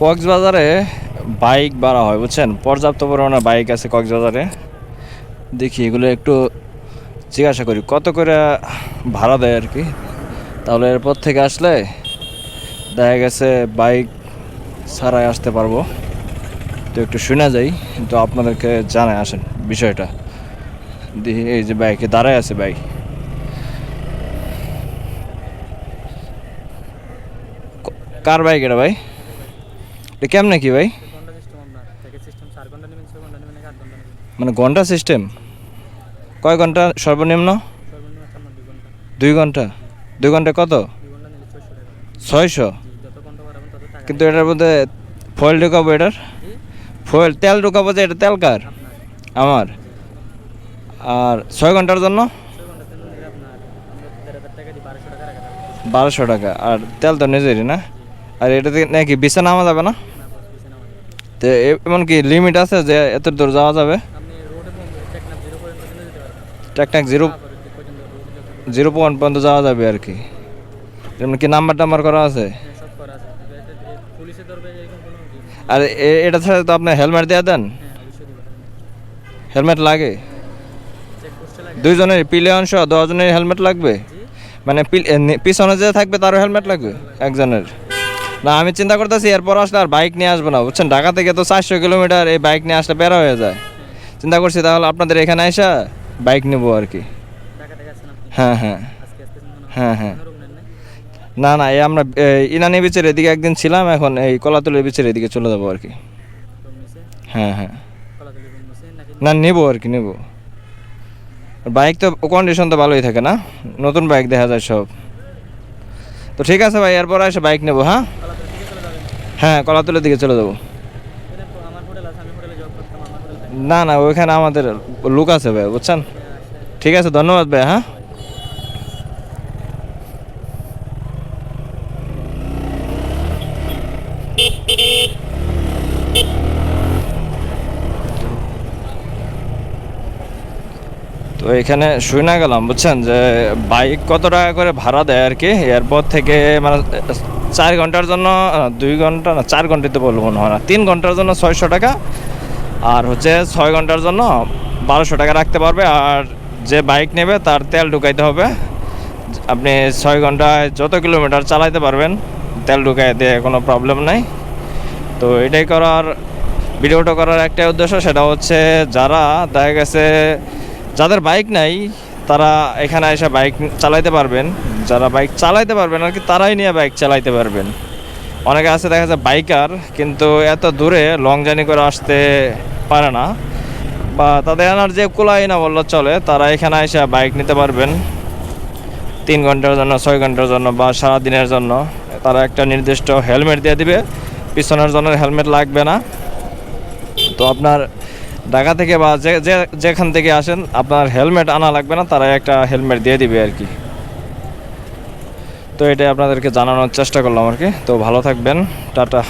কক্সবাজারে বাইক ভাড়া হয় বুঝছেন, পর্যাপ্ত পরিমাণে বাইক আছে কক্সবাজারে। দেখি এগুলো একটু জিজ্ঞাসা করি কত করে ভাড়া দেয় আর কি, তাহলে এরপর থেকে আসলে দেখা গেছে বাইক ছাড়াই আসতে পারবো। তো একটু শুনে যাই, তো আপনাদেরকে জানায় আসেন বিষয়টা। দেখি এই যে বাইকে দাঁড়ায় আছে বাইক, কার বাইক এটা ভাই? এটা কেমনে কি ভাই? মানে ঘন্টা সিস্টেম? কয় ঘন্টা সর্বনিম্ন? 2 ঘন্টা। 2 ঘন্টা কত? 600? কিন্তু এটার মধ্যে ফুয়েল ঢুকাবো, এটার ফুয়েল তেল ঢুকাবো, যে এটা তেল কার? আমার। আর 6 ঘন্টার জন্য 1200 টাকা। আর তেল তো নিজেরই না? আর এটাতে নাকি বিছা নামা যাবে না? তো এমন কি লিমিট আছে যে এত দূর যাওয়া যাবে? টেকনাক 0.1 পর্যন্ত যাওয়া যাবে আর কি। এমন কি নাম্বার টাম্বার করা আছে? আর এটা ছাড়া তো আপনি হেলমেট দিয়ে দেন? হেলমেট লাগে দুইজনের, পিলিয়ন সহ 10জনের হেলমেট লাগবে? মানে পিছনে যে থাকবে তারও হেলমেট লাগবে একজনের? না, আমি চিন্তা করতেছি এরপর আসলে আর বাইক নিয়ে আসবো না বুঝছেন। ঢাকা থেকে তো 400 কিলোমিটার, এই বাইক নিয়ে আসলে বেড়া হয়ে যায়। চিন্তা করছি তাহলে আপনাদের এখানে এসে বাইক নেবো আর কি। হ্যাঁ হ্যাঁ হ্যাঁ হ্যাঁ। না না, এই আমরা ইনানি বিচের এদিকে একদিন ছিলাম, এখন এই কলাতলের বিচের এদিকে চলে যাবো আর কি। হ্যাঁ হ্যাঁ। না, নেবো আর কি, নেবো। বাইক তো কন্ডিশন তো ভালোই থাকে না, নতুন বাইক দেখা যায় সব। তো ঠিক আছে ভাই, এরপর এসে বাইক নেবো। হ্যাঁ হ্যাঁ, কলাতলের দিকে চলে যাবো। না না, ওইখানে আমাদের লোক আছে ভাই বুঝছেন। ঠিক আছে, ধন্যবাদ ভাই। হ্যাঁ, তো এখানে শুনে গেলাম বুঝছেন যে বাইক কত টাকা করে ভাড়া দেয় আর কি। এয়ারপোর্ট থেকে মানে 4 ঘন্টার জন্য, 2 ঘন্টা না 4 ঘন্টাতে বলবো মনে হয় না, 3 ঘন্টার জন্য 600 টাকা। আর হচ্ছে 6 ঘন্টার জন্য 1200 টাকা রাখতে পারবে। আর যে বাইক নেবে তার তেল ঢুকাইতে হবে। আপনি 6 ঘন্টায় যত কিলোমিটার চালাইতে পারবেন তেল ঢুকাই দিয়ে, কোনো প্রবলেম নাই। তো এটাই করার, ভিডিওটা করার একটাই উদ্দেশ্য, সেটা হচ্ছে যারা দেখা গেছে যাদের বাইক নাই তারা এখানে এসে বাইক চালাইতে পারবেন। যারা বাইক চালাইতে পারবেন আর কি, তারাই নিয়ে বাইক চালাইতে পারবেন। অনেকে আছে দেখা যায় বাইকার, কিন্তু এত দূরে লং জার্নি করে আসতে পারে না, বা তাদের এনার্জি কুলাই না বললে চলে, তারা এখানে এসে বাইক নিতে পারবেন 3 ঘন্টার জন্য, 6 ঘন্টার জন্য বা সারাদিনের জন্য। তারা একটা নির্দিষ্ট হেলমেট দিয়ে দিবে, পিছনের জন্য হেলমেট লাগবে না। তো আপনার ঢাকা থেকে বা যেখান থেকে আসেন আপনার হেলমেট আনা লাগবে না, তারাই একটা হেলমেট দিয়ে দিবে আর কি। তো এটাই আপনাদেরকে জানানোর চেষ্টা করলাম আর কি। তো ভালো থাকবেন, টাটা।